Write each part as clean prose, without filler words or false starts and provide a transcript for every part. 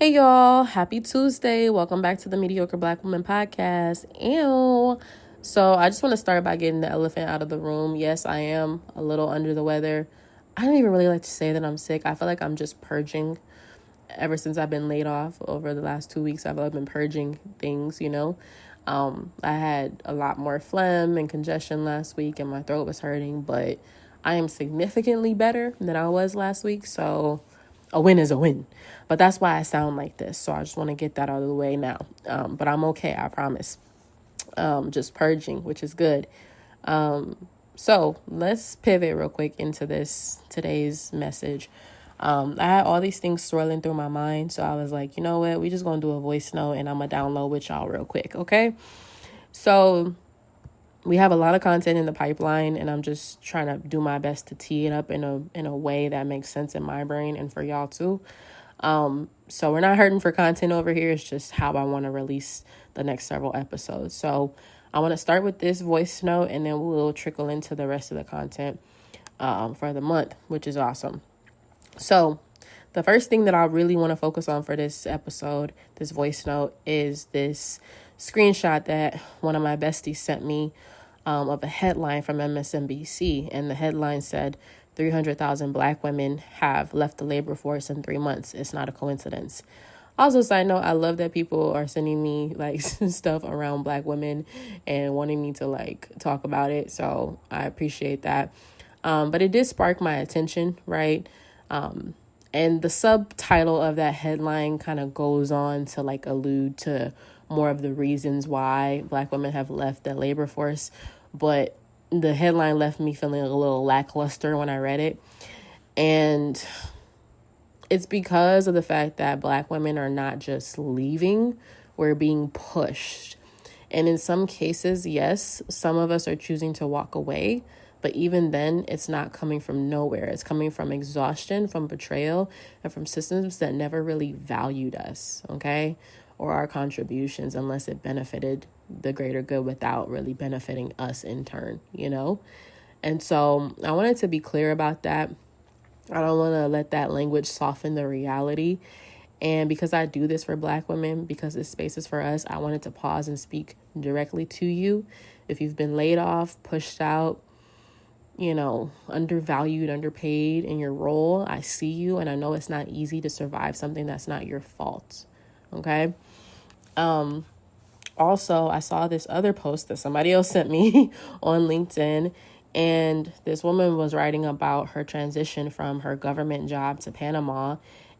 Hey y'all, happy Tuesday. Welcome back to the Mediocre Black Woman Podcast. Ew. So I just want to start by getting the elephant out of the room. Yes, I am a little under the weather. I don't even really like to say that I'm sick. I feel like I'm just purging. Ever since I've been laid off over the last 2 weeks, I've been purging things. I had a lot more phlegm and congestion last week and my throat was hurting, but I am significantly better than I was last week. So a win is a win. But that's why I sound like this. So I just want to get that out of the way now. But I'm okay, I promise. Just purging, which is good. So let's pivot real quick into today's message. I had all these things swirling through my mind. So I was like, you know what? We just going to do a voice note and I'm going to download with y'all real quick. Okay. So we have a lot of content in the pipeline and I'm just trying to do my best to tee it up in a way that makes sense in my brain and for y'all too. So we're not hurting for content over here. It's just how I want to release the next several episodes. So I want to start with this voice note and then we'll trickle into the rest of the content for the month, which is awesome. So the first thing that I really want to focus on for this episode, this voice note, is this screenshot that one of my besties sent me of a headline from MSNBC. And the headline said, 300,000 Black women have left the labor force in 3 months. It's not a coincidence. Also, side note, I love that people are sending me like stuff around Black women and wanting me to like talk about it. So I appreciate that. But it did spark my attention, right? And the subtitle of that headline kind of goes on to like allude to more of the reasons why Black women have left the labor force. But the headline left me feeling a little lackluster when I read it. And it's because of the fact that Black women are not just leaving, we're being pushed. And in some cases, yes, some of us are choosing to walk away. But even then, it's not coming from nowhere. It's coming from exhaustion, from betrayal, and from systems that never really valued us, okay? Or our contributions unless it benefited the greater good without really benefiting us in turn, And so I wanted to be clear about that. I don't want to let that language soften the reality. And because I do this for Black women, because this space is for us, I wanted to pause and speak directly to you. If you've been laid off, pushed out, undervalued, underpaid in your role, I see you. And I know it's not easy to survive something that's not your fault. Okay. Also, I saw this other post that somebody else sent me on LinkedIn. And this woman was writing about her transition from her government job to Panama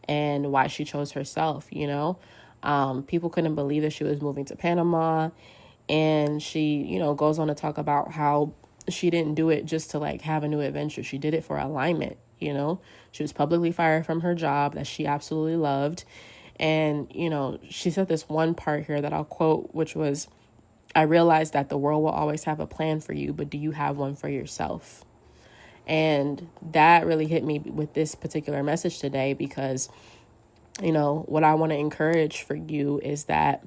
and why she chose herself, People couldn't believe that she was moving to Panama. And she, goes on to talk about how she didn't do it just to like have a new adventure. She did it for alignment, She was publicly fired from her job that she absolutely loved. And, she said this one part here that I'll quote, which was, I realized that the world will always have a plan for you, but do you have one for yourself? And that really hit me with this particular message today because, what I want to encourage for you is that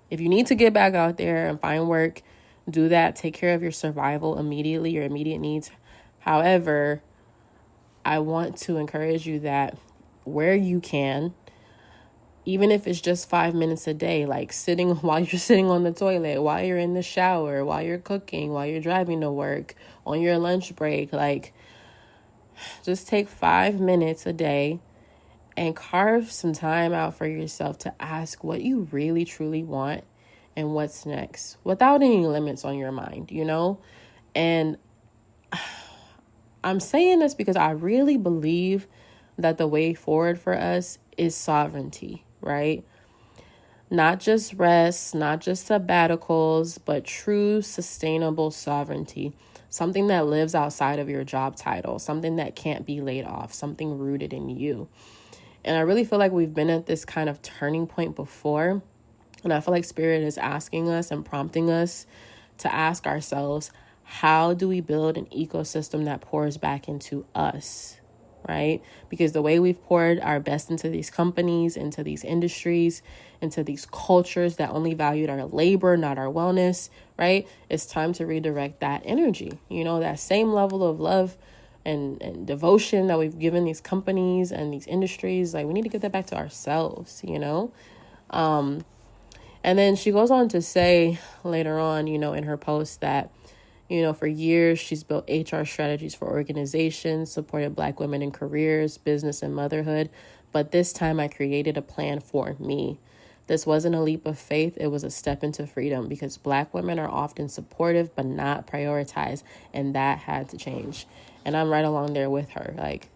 if you need to get back out there and find work, do that. Take care of your survival immediately, your immediate needs. However, I want to encourage you that where you can, even if it's just 5 minutes a day, like sitting while you're sitting on the toilet, while you're in the shower, while you're cooking, while you're driving to work, on your lunch break, like just take 5 minutes a day and carve some time out for yourself to ask what you really truly want and what's next without any limits on your mind, And I'm saying this because I really believe that the way forward for us is sovereignty, right? Not just rest, not just sabbaticals, but true sustainable sovereignty. Something that lives outside of your job title, something that can't be laid off, something rooted in you. And I really feel like we've been at this kind of turning point before. And I feel like Spirit is asking us and prompting us to ask ourselves, how do we build an ecosystem that pours back into us, right? Because the way we've poured our best into these companies, into these industries, into these cultures that only valued our labor, not our wellness, right? It's time to redirect that energy, that same level of love and devotion that we've given these companies and these industries. Like, we need to give that back to ourselves, you know? And then she goes on to say later on, you know, in her post that, you know, for years, she's built HR strategies for organizations, supported Black women in careers, business, and motherhood. But this time I created a plan for me. This wasn't a leap of faith. It was a step into freedom because Black women are often supportive, but not prioritized. And that had to change. And I'm right along there with her. Like,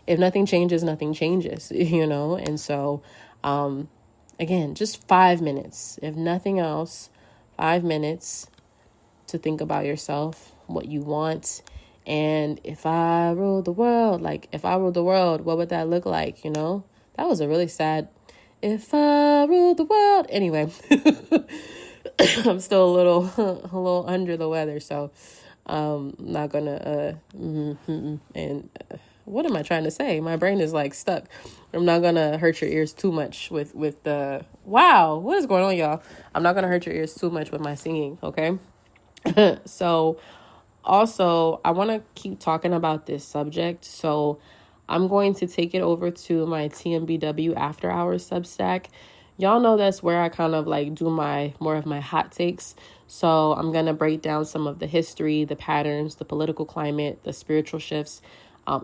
if nothing changes, nothing changes, you know? And so, again, just 5 minutes. If nothing else, 5 minutes to think about yourself, what you want. And if I ruled the world, what would that look like? You know, that was a really sad, if I ruled the world. Anyway, I'm still a little under the weather. So, not gonna, what am I trying to say? My brain is like stuck. I'm not gonna hurt your ears too much with the, wow, what is going on, y'all? I'm not gonna hurt your ears too much with my singing. Okay. So also, I want to keep talking about this subject. So I'm going to take it over to my TMBW After Hours Substack. Y'all know that's where I kind of like do more of my hot takes. So I'm going to break down some of the history, the patterns, the political climate, the spiritual shifts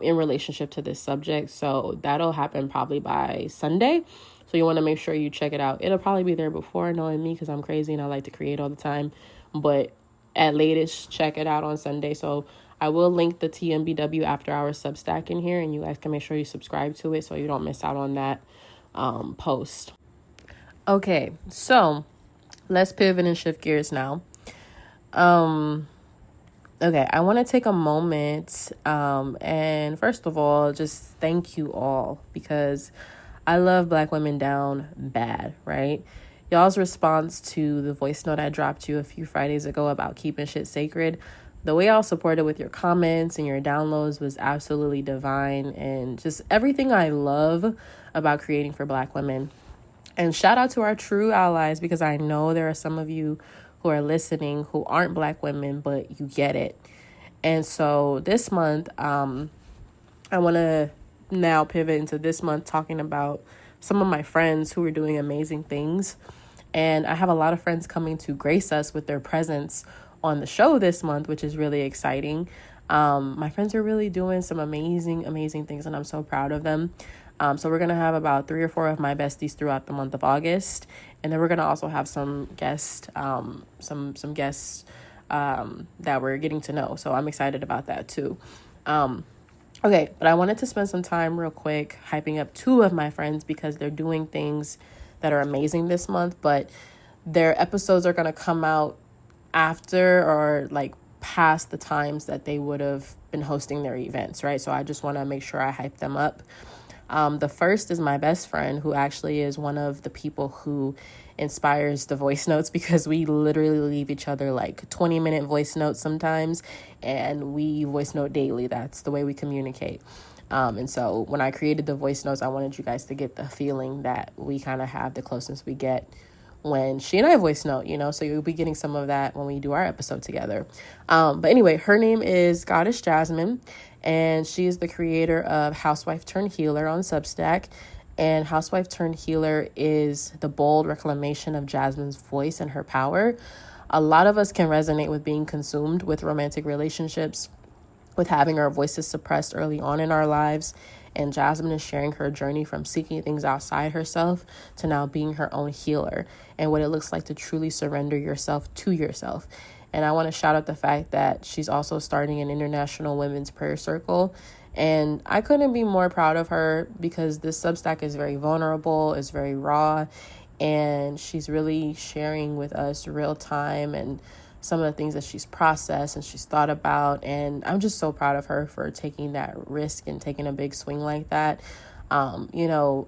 in relationship to this subject. So that'll happen probably by Sunday. So you want to make sure you check it out. It'll probably be there before, knowing me, because I'm crazy and I like to create all the time. But at latest, check it out on Sunday. So I will link the TMBW After Hours Substack in here, and you guys can make sure you subscribe to it so you don't miss out on that post. Okay, so let's pivot and shift gears now. Okay, I want to take a moment and first of all, just thank you all, because I love Black women down bad, right? Y'all's response to the voice note I dropped you a few Fridays ago about keeping shit sacred, the way y'all supported with your comments and your downloads was absolutely divine, and just everything I love about creating for Black women. And shout out to our true allies, because I know there are some of you who are listening who aren't Black women, but you get it. And so this month, I want to now pivot into this month talking about some of my friends who are doing amazing things. And I have a lot of friends coming to grace us with their presence on the show this month, which is really exciting. My friends are really doing some amazing things, and I'm so proud of them. So we're going to have about 3 or 4 of my besties throughout the month of August. And then we're going to also have some guests, some guests that we're getting to know. So I'm excited about that too. Okay, but I wanted to spend some time real quick hyping up 2 of my friends, because they're doing things that are amazing this month, but their episodes are going to come out after or like past the times that they would have been hosting their events, right? So I just want to make sure I hype them up. The first is my best friend, who actually is one of the people who inspires the voice notes, because we literally leave each other like 20-minute voice notes sometimes, and we voice note daily. That's the way we communicate. And so when I created the voice notes, I wanted you guys to get the feeling that we kind of have the closeness we get when she and I voice note, you know, so you'll be getting some of that when we do our episode together. But anyway, her name is Goddess Jasmine, and she is the creator of Housewife Turned Healer on Substack. And Housewife Turned Healer is the bold reclamation of Jasmine's voice and her power. A lot of us can resonate with being consumed with romantic relationships, with having our voices suppressed early on in our lives. And Jasmine is sharing her journey from seeking things outside herself to now being her own healer, and what it looks like to truly surrender yourself to yourself. And I want to shout out the fact that she's also starting an international women's prayer circle. And I couldn't be more proud of her, because this Substack is very vulnerable, it's very raw, and she's really sharing with us real time and some of the things that she's processed and she's thought about. And I'm just so proud of her for taking that risk and taking a big swing like that. You know,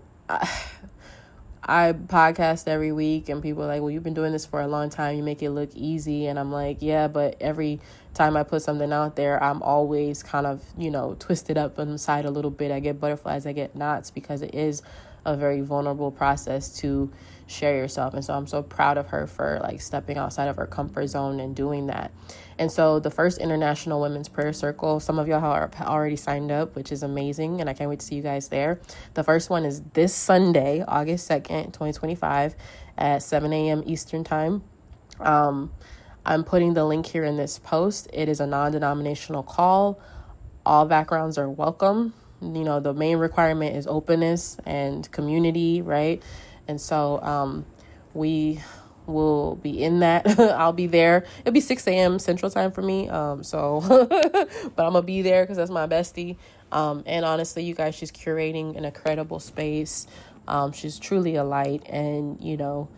I podcast every week, and people are like, well, you've been doing this for a long time, you make it look easy. And I'm like, yeah, but every time I put something out there, I'm always kind of, you know, twisted up on the side a little bit. I get butterflies, I get knots, because it is a very vulnerable process to share yourself. And so I'm so proud of her for like stepping outside of her comfort zone and doing that. And so the first International Women's Prayer Circle, some of y'all are already signed up, which is amazing. And I can't wait to see you guys there. The first one is this Sunday, August 2nd, 2025 at 7 a.m. Eastern time. I'm putting the link here in this post. It is a non-denominational call. All backgrounds are welcome. You know, the main requirement is openness and community, right? And so we will be in that. I'll be there. It'll be 6 a.m. Central Time for me. But I'm going to be there because that's my bestie. And honestly, you guys, she's curating an incredible space. She's truly a light, and, you know,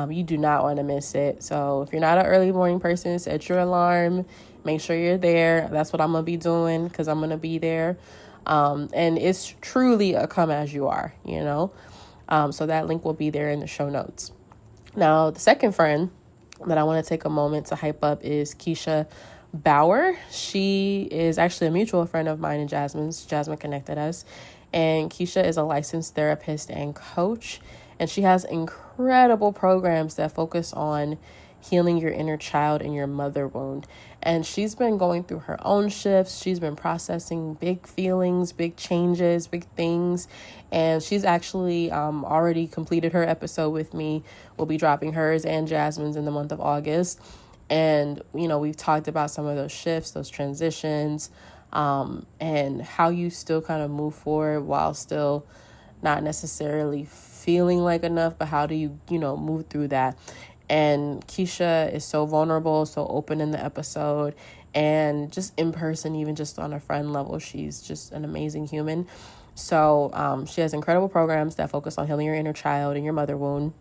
you do not want to miss it. So if you're not an early morning person, set your alarm. Make sure you're there. That's what I'm going to be doing because I'm going to be there. And it's truly a come as you are, you know. So that link will be there in the show notes. Now, the second friend that I want to take a moment to hype up is Keisha Bauer. She is actually a mutual friend of mine and Jasmine's. Jasmine connected us. And Keisha is a licensed therapist and coach. And she has incredible programs that focus on healing your inner child and your mother wound. And she's been going through her own shifts. She's been processing big feelings, big changes, big things. And she's actually already completed her episode with me. We'll be dropping hers and Jasmine's in the month of August. And, you know, we've talked about some of those shifts, those transitions, and how you still kind of move forward while still not necessarily feeling like enough, but how do you, you know, move through that? And Keisha is so vulnerable, so open in the episode, and just in person, even just on a friend level, she's just an amazing human. So she has incredible programs that focus on healing your inner child and your mother wound.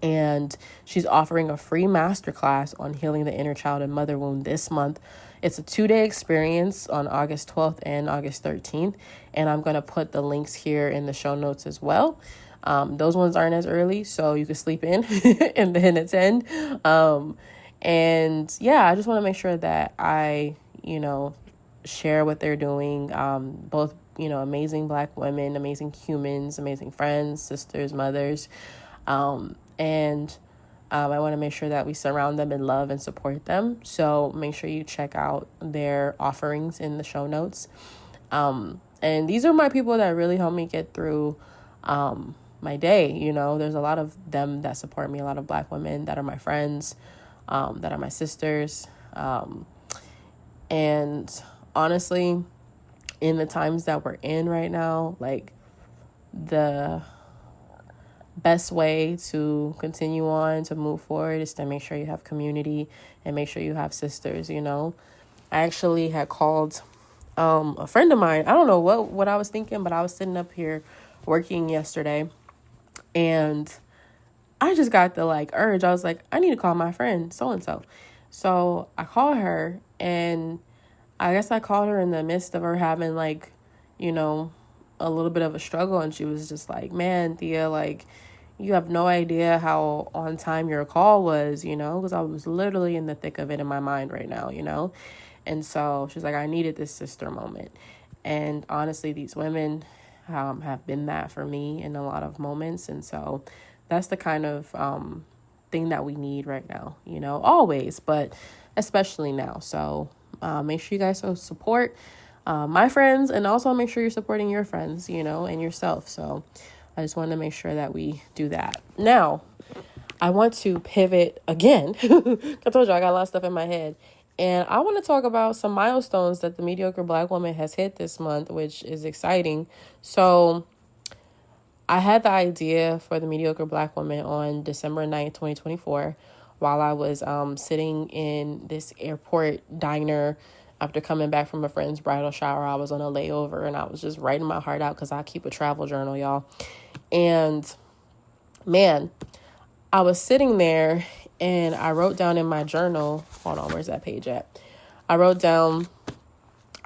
And she's offering a free masterclass on healing the inner child and mother wound this month. It's a 2-day experience on August 12th and August 13th. And I'm going to put the links here in the show notes as well. Those ones aren't as early, so you can sleep in and then attend. And yeah, I just want to make sure that I, you know, share what they're doing. Both, you know, amazing Black women, amazing humans, amazing friends, sisters, mothers. And I want to make sure that we surround them in love and support them. So make sure you check out their offerings in the show notes. And these are my people that really help me get through my day. You know, there's a lot of them that support me, a lot of Black women that are my friends, that are my sisters. And honestly, in the times that we're in right now, like, the best way to continue on, to move forward, is to make sure you have community and make sure you have sisters, you know. I actually had called a friend of mine. I don't know what I was thinking, but I was sitting up here working yesterday, and I just got the urge. I was like, I need to call my friend so-and-so. So I called her, and I guess I called her in the midst of her having a little bit of a struggle. And she was just like, man, Thea, you have no idea how on time your call was, because I was literally in the thick of it in my mind right now, And so she's like, I needed this sister moment. And honestly, these women have been that for me in a lot of moments. And so that's the kind of thing that we need right now, always, but especially now. So make sure you guys support my friends, and also make sure you're supporting your friends, and yourself. So I just want to make sure that we do that. Now, I want to pivot again. I told you I got a lot of stuff in my head. And I want to talk about some milestones that the Mediocre Black Woman has hit this month, which is exciting. So I had the idea for the Mediocre Black Woman on December 9th, 2024, while I was sitting in this airport diner after coming back from a friend's bridal shower. I was on a layover, and I was just writing my heart out because I keep a travel journal, y'all. And man, I was sitting there, and I wrote down in my journal, hold on, where's that page at? I wrote down,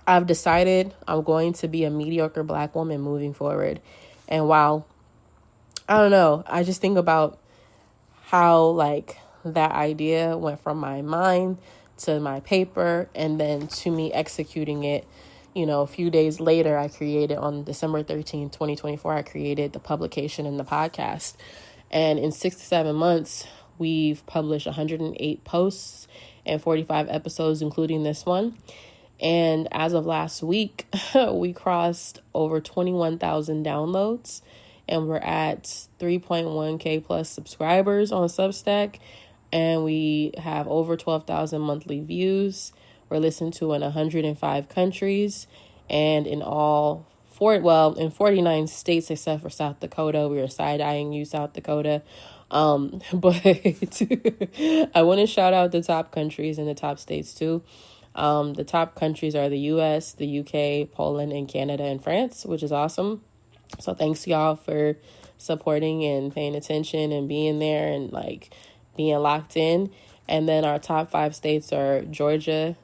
I've decided I'm going to be a mediocre Black woman moving forward. And while, I don't know, I just think about how that idea went from my mind to my paper, and then to me executing it, a few days later, I created on December 13th, 2024, I created the publication and the podcast. And in 6 to 7 months, we've published 108 posts and 45 episodes, including this one. And as of last week, we crossed over 21,000 downloads, and we're at 3.1K plus subscribers on Substack. And we have over 12,000 monthly views. We're listened to in 105 countries and in 49 states except for South Dakota. We are side-eyeing you, South Dakota. But I want to shout out the top countries and the top states too. The top countries are the US, the UK, Poland, and Canada, and France, which is awesome. So thanks y'all for supporting and paying attention and being there and like being locked in. And then our top 5 states are Georgia,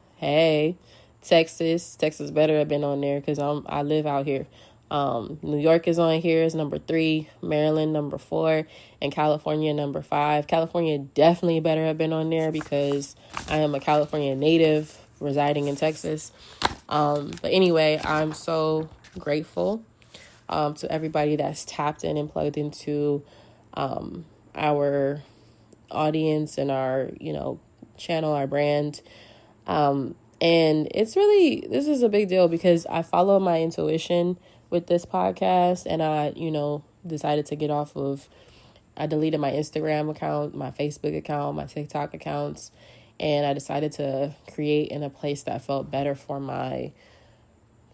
Texas better have been on there because I live out here. New York is on here is number 3, Maryland number 4, and California number 5. California definitely better have been on there because I am a California native residing in Texas. But anyway, I'm so grateful to everybody that's tapped in and plugged into our audience and our channel, our brand. And this is a big deal because I follow my intuition with this podcast, and I decided to get off of, I deleted my Instagram account, my Facebook account, my TikTok accounts, and I decided to create in a place that felt better for my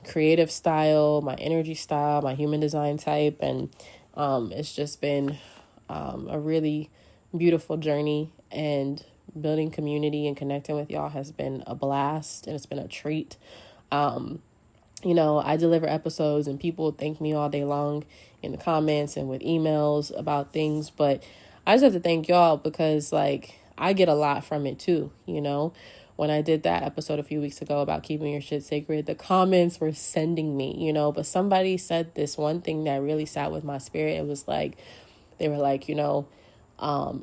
creative style, my energy style, my human design type. And it's just been a really beautiful journey, and building community and connecting with y'all has been a blast, and it's been a treat. I deliver episodes and people thank me all day long in the comments and with emails about things, but I just have to thank y'all because I get a lot from it too. When I did that episode a few weeks ago about keeping your shit sacred, the comments were sending me, but somebody said this one thing that really sat with my spirit. It was they were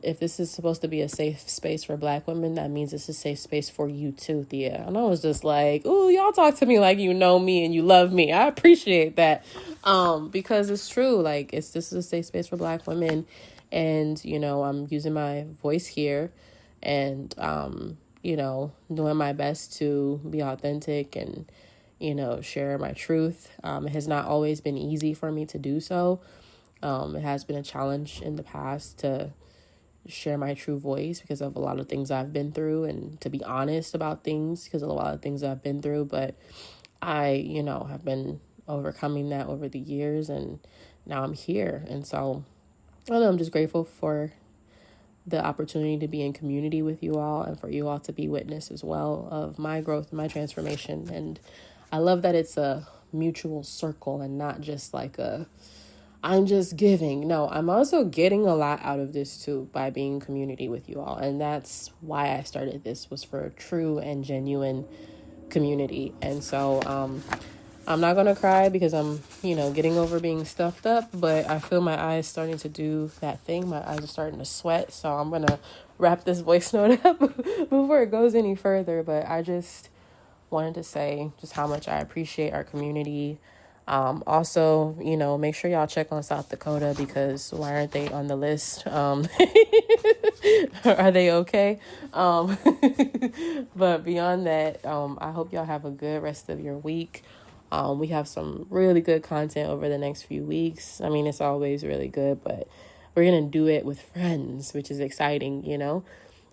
if this is supposed to be a safe space for Black women, that means it's a safe space for you too, Thea. And I was just ooh, y'all talk to me like you know me and you love me. I appreciate that. Because it's true. This is a safe space for Black women. And, I'm using my voice here and, doing my best to be authentic and, share my truth. It has not always been easy for me to do so. It has been a challenge in the past to share my true voice because of a lot of things I've been through, and to be honest about things because of a lot of things I've been through. But I, have been overcoming that over the years, and now I'm here. And so I'm just grateful for the opportunity to be in community with you all, and for you all to be witness as well of my growth and my transformation. And I love that it's a mutual circle and not just I'm just giving. No, I'm also getting a lot out of this too by being in community with you all. And that's why I started this, was for a true and genuine community. And so I'm not going to cry because I'm, getting over being stuffed up, but I feel my eyes starting to do that thing. My eyes are starting to sweat. So I'm going to wrap this voice note up before it goes any further. But I just wanted to say just how much I appreciate our community. Also, make sure y'all check on South Dakota because why aren't they on the list? Are they okay? But beyond that, I hope y'all have a good rest of your week. We have some really good content over the next few weeks. I mean, it's always really good, but we're going to do it with friends, which is exciting,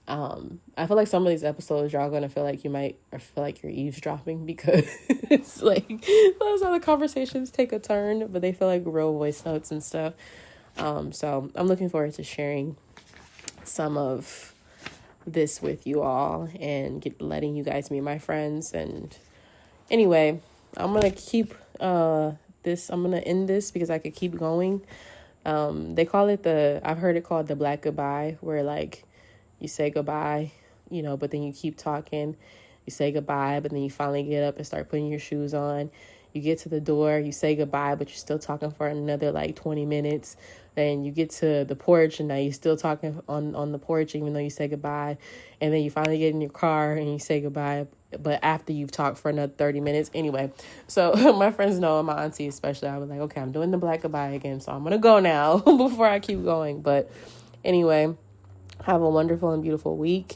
I feel like some of these episodes y'all gonna feel like you're eavesdropping because it's those other conversations take a turn, but they feel like real voice notes and stuff. So I'm looking forward to sharing some of this with you all and letting you guys meet my friends. And anyway, I'm gonna keep I'm gonna end this because I could keep going. They call it I've heard it called the Black goodbye, where you say goodbye, but then you keep talking. You say goodbye, but then you finally get up and start putting your shoes on. You get to the door, you say goodbye, but you're still talking for another 20 minutes. then you get to the porch and now you're still talking on the porch even though you say goodbye, and then you finally get in your car and you say goodbye, but after you've talked for another 30 minutes. Anyway, so my friends know, and my auntie especially, I was like, okay, I'm doing the black goodbye again, so I'm gonna go now before I keep going. But anyway, have a wonderful and beautiful week.